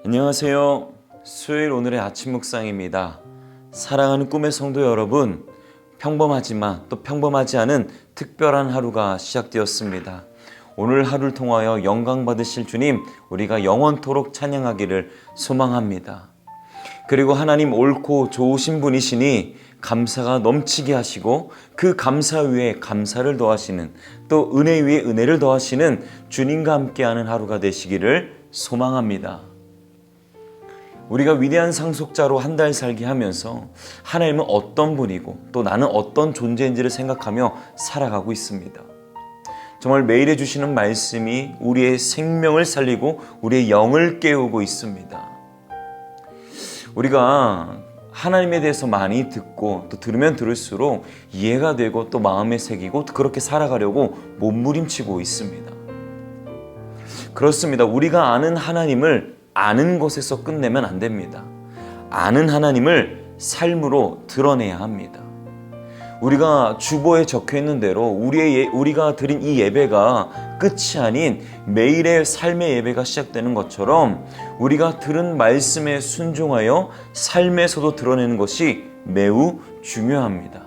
안녕하세요. 수요일 오늘의 아침 묵상입니다. 사랑하는 꿈의 성도 여러분, 평범하지만 또 평범하지 않은 특별한 하루가 시작되었습니다. 오늘 하루를 통하여 영광 받으실 주님, 우리가 영원토록 찬양하기를 소망합니다. 그리고 하나님 옳고 좋으신 분이시니 감사가 넘치게 하시고 그 감사 위에 감사를 더하시는, 또 은혜 위에 은혜를 더하시는 주님과 함께하는 하루가 되시기를 소망합니다. 우리가 위대한 상속자로 한 달 살기 하면서 하나님은 어떤 분이고 또 나는 어떤 존재인지를 생각하며 살아가고 있습니다. 정말 매일 해주시는 말씀이 우리의 생명을 살리고 우리의 영을 깨우고 있습니다. 우리가 하나님에 대해서 많이 듣고 또 들으면 들을수록 이해가 되고 또 마음에 새기고 또 그렇게 살아가려고 몸부림치고 있습니다. 그렇습니다. 우리가 아는 하나님을 아는 것에서 끝내면 안 됩니다. 아는 하나님을 삶으로 드러내야 합니다. 우리가 주보에 적혀 있는 대로 우리가 드린 이 예배가 끝이 아닌 매일의 삶의 예배가 시작되는 것처럼 우리가 들은 말씀에 순종하여 삶에서도 드러내는 것이 매우 중요합니다.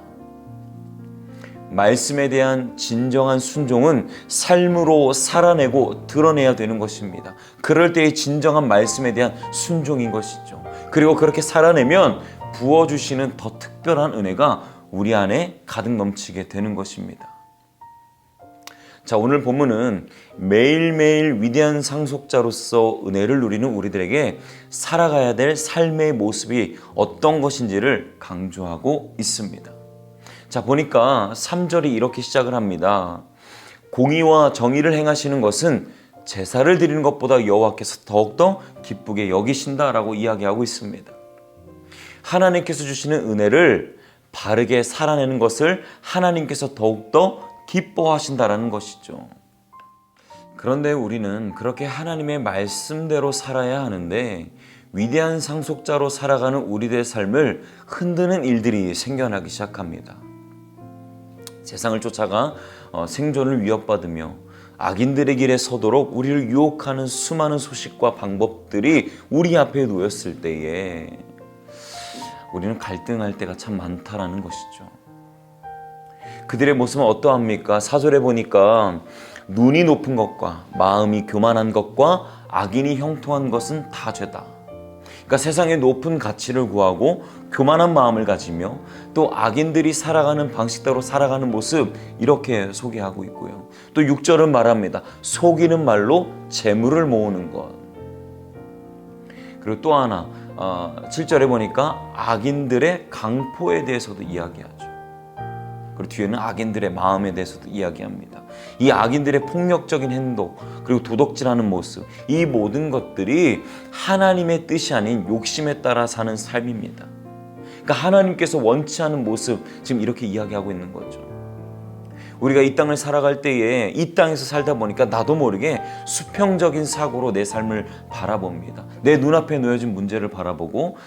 말씀에 대한 진정한 순종은 삶으로 살아내고 드러내야 되는 것입니다. 그럴 때의 진정한 말씀에 대한 순종인 것이죠. 그리고 그렇게 살아내면 부어주시는 더 특별한 은혜가 우리 안에 가득 넘치게 되는 것입니다. 자, 오늘 본문은 매일매일 위대한 상속자로서 은혜를 누리는 우리들에게 살아가야 될 삶의 모습이 어떤 것인지를 강조하고 있습니다. 자, 보니까 3절이 이렇게 시작을 합니다. 공의와 정의를 행하시는 것은 제사를 드리는 것보다 여호와께서 더욱더 기쁘게 여기신다라고 이야기하고 있습니다. 하나님께서 주시는 은혜를 바르게 살아내는 것을 하나님께서 더욱더 기뻐하신다라는 것이죠. 그런데 우리는 그렇게 하나님의 말씀대로 살아야 하는데 위대한 상속자로 살아가는 우리들의 삶을 흔드는 일들이 생겨나기 시작합니다. 세상을 쫓아가 생존을 위협받으며 악인들의 길에 서도록 우리를 유혹하는 수많은 소식과 방법들이 우리 앞에 놓였을 때에 우리는 갈등할 때가 참 많다라는 것이죠. 그들의 모습은 어떠합니까? 4절에 보니까 눈이 높은 것과 마음이 교만한 것과 악인이 형통한 것은 다 죄다. 그러니까 세상의 높은 가치를 구하고 교만한 마음을 가지며 또 악인들이 살아가는 방식대로 살아가는 모습, 이렇게 소개하고 있고요. 또 6절은 말합니다. 속이는 말로 재물을 모으는 것. 그리고 또 하나 7절에 보니까 악인들의 강포에 대해서도 이야기하죠. 그리고 뒤에는 악인들의 마음에 대해서도 이야기합니다. 이 악인들의 폭력적인 행동, 그리고 도덕질하는 모습, 이 모든 것들이 하나님의 뜻이 아닌 욕심에 따라 사는 삶입니다. 그러니까 하나님께서 원치 않은 모습, 지금 이렇게 이야기하고 있는 거죠. 우리가 이 땅을 살아갈 때에 이 땅에서 살다 보니까 나도 모르게 수평적인 사고로 내 삶을 바라봅니다. 내 눈앞에 놓여진 문제를 바라보고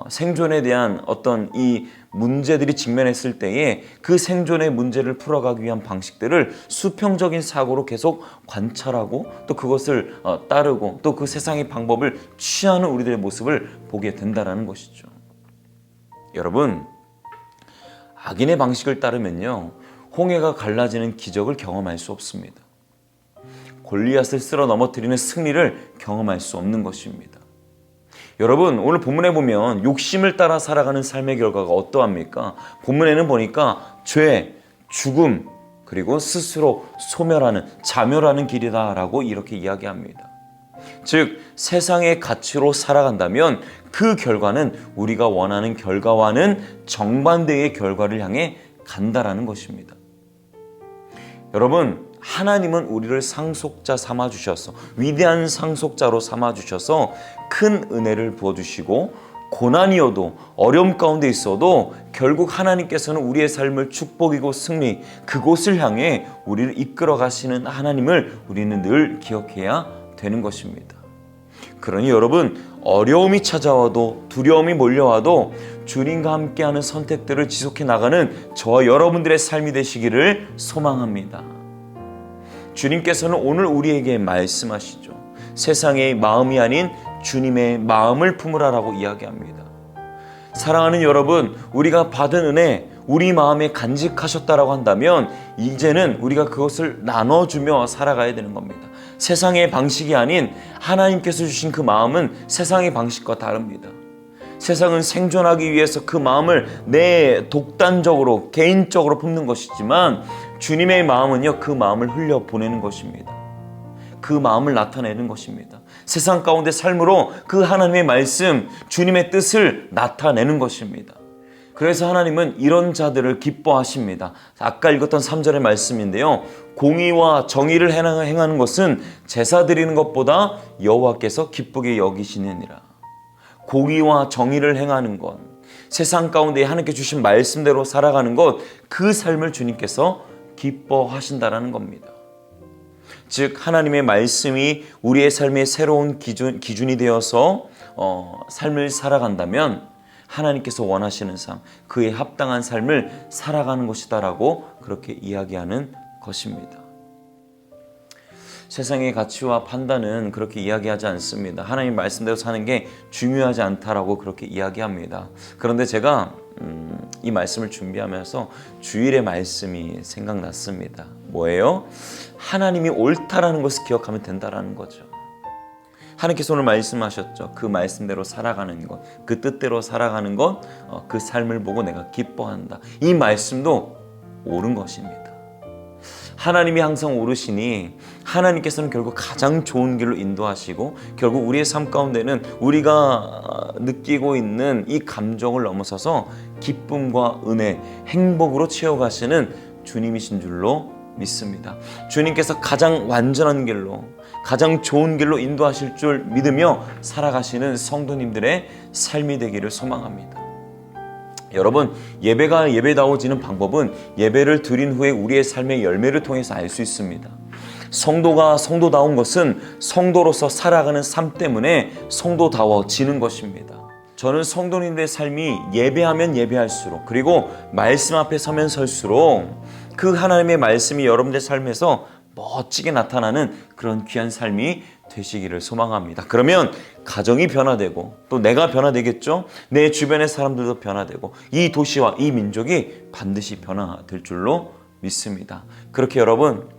생존에 대한 어떤 이 문제들이 직면했을 때에 그 생존의 문제를 풀어가기 위한 방식들을 수평적인 사고로 계속 관찰하고 또 그것을 따르고 또 그 세상의 방법을 취하는 우리들의 모습을 보게 된다는 것이죠. 여러분, 악인의 방식을 따르면요, 홍해가 갈라지는 기적을 경험할 수 없습니다. 골리앗을 쓸어 넘어뜨리는 승리를 경험할 수 없는 것입니다. 여러분, 오늘 본문에 보면 욕심을 따라 살아가는 삶의 결과가 어떠합니까? 본문에는 보니까 죄, 죽음, 그리고 스스로 소멸하는, 자멸하는 길이다라고 이렇게 이야기합니다. 즉, 세상의 가치로 살아간다면 그 결과는 우리가 원하는 결과와는 정반대의 결과를 향해 간다라는 것입니다. 여러분, 하나님은 우리를 상속자 삼아주셔서, 위대한 상속자로 삼아주셔서 큰 은혜를 부어주시고 고난이어도 어려움 가운데 있어도 결국 하나님께서는 우리의 삶을 축복이고 승리, 그곳을 향해 우리를 이끌어 가시는 하나님을 우리는 늘 기억해야 되는 것입니다. 그러니 여러분, 어려움이 찾아와도 두려움이 몰려와도 주님과 함께하는 선택들을 지속해 나가는 저와 여러분들의 삶이 되시기를 소망합니다. 주님께서는 오늘 우리에게 말씀하시죠. 세상의 마음이 아닌 주님의 마음을 품으라라고 이야기합니다. 사랑하는 여러분, 우리가 받은 은혜, 우리 마음에 간직하셨다라고 한다면 이제는 우리가 그것을 나눠주며 살아가야 되는 겁니다. 세상의 방식이 아닌 하나님께서 주신 그 마음은 세상의 방식과 다릅니다. 세상은 생존하기 위해서 그 마음을 내 독단적으로 개인적으로 품는 것이지만 주님의 마음은요, 그 마음을 흘려보내는 것입니다. 그 마음을 나타내는 것입니다. 세상 가운데 삶으로 그 하나님의 말씀, 주님의 뜻을 나타내는 것입니다. 그래서 하나님은 이런 자들을 기뻐하십니다. 아까 읽었던 3절의 말씀인데요, 공의와 정의를 행하는 것은 제사 드리는 것보다 여호와께서 기쁘게 여기시느니라. 공의와 정의를 행하는 것, 세상 가운데 하나님께 주신 말씀대로 살아가는 것, 그 삶을 주님께서 기뻐하신다라는 겁니다. 즉 하나님의 말씀이 우리의 삶의 새로운 기준이 되어서 삶을 살아간다면 하나님께서 원하시는 삶, 그에 합당한 삶을 살아가는 것이다라고 그렇게 이야기하는 것입니다. 세상의 가치와 판단은 그렇게 이야기하지 않습니다. 하나님 말씀대로 사는 게 중요하지 않다라고 그렇게 이야기합니다. 그런데 제가 이 말씀을 준비하면서 주일의 말씀이 생각났습니다. 뭐예요? 하나님이 옳다라는 것을 기억하면 된다라는 거죠. 하나님께서 오늘 말씀하셨죠. 그 말씀대로 살아가는 것, 그 뜻대로 살아가는 것, 그 삶을 보고 내가 기뻐한다. 이 말씀도 옳은 것입니다. 하나님이 항상 옳으시니 하나님께서는 결국 가장 좋은 길로 인도하시고 결국 우리의 삶 가운데는 우리가 느끼고 있는 이 감정을 넘어서서 기쁨과 은혜, 행복으로 채워가시는 주님이신 줄로 믿습니다. 주님께서 가장 완전한 길로, 가장 좋은 길로 인도하실 줄 믿으며 살아가시는 성도님들의 삶이 되기를 소망합니다. 여러분, 예배가 예배다워지는 방법은 예배를 드린 후에 우리의 삶의 열매를 통해서 알 수 있습니다. 성도가 성도다운 것은 성도로서 살아가는 삶 때문에 성도다워지는 것입니다. 저는 성도님들의 삶이 예배하면 예배할수록, 그리고 말씀 앞에 서면 설수록 그 하나님의 말씀이 여러분들 삶에서 멋지게 나타나는 그런 귀한 삶이 되시기를 소망합니다. 그러면 가정이 변화되고 또 내가 변화되겠죠. 내 주변의 사람들도 변화되고 이 도시와 이 민족이 반드시 변화될 줄로 믿습니다. 그렇게 여러분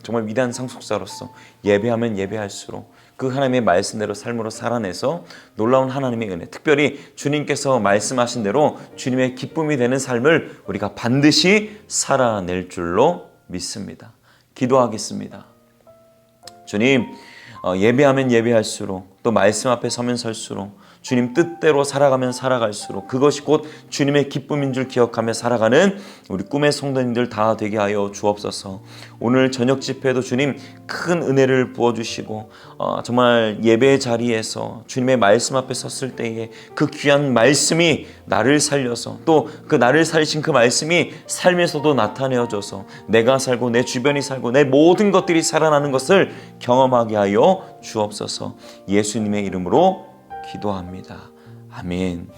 정말 위대한 상속자로서 예배하면 예배할수록 그 하나님의 말씀대로 삶으로 살아내서 놀라운 하나님의 은혜, 특별히 주님께서 말씀하신 대로 주님의 기쁨이 되는 삶을 우리가 반드시 살아낼 줄로 믿습니다. 기도하겠습니다. 주님, 예배하면 예배할수록 또 말씀 앞에 서면 설수록 주님 뜻대로 살아가면 살아갈수록 그것이 곧 주님의 기쁨인 줄 기억하며 살아가는 우리 꿈의 성도님들 다 되게 하여 주옵소서. 오늘 저녁 집회도 주님 큰 은혜를 부어주시고 정말 예배 자리에서 주님의 말씀 앞에 섰을 때에 그 귀한 말씀이 나를 살려서 또 그 나를 살리신 그 말씀이 삶에서도 나타내어져서 내가 살고 내 주변이 살고 내 모든 것들이 살아나는 것을 경험하게 하여 주옵소서. 예수님의 이름으로 기도합니다. 아멘.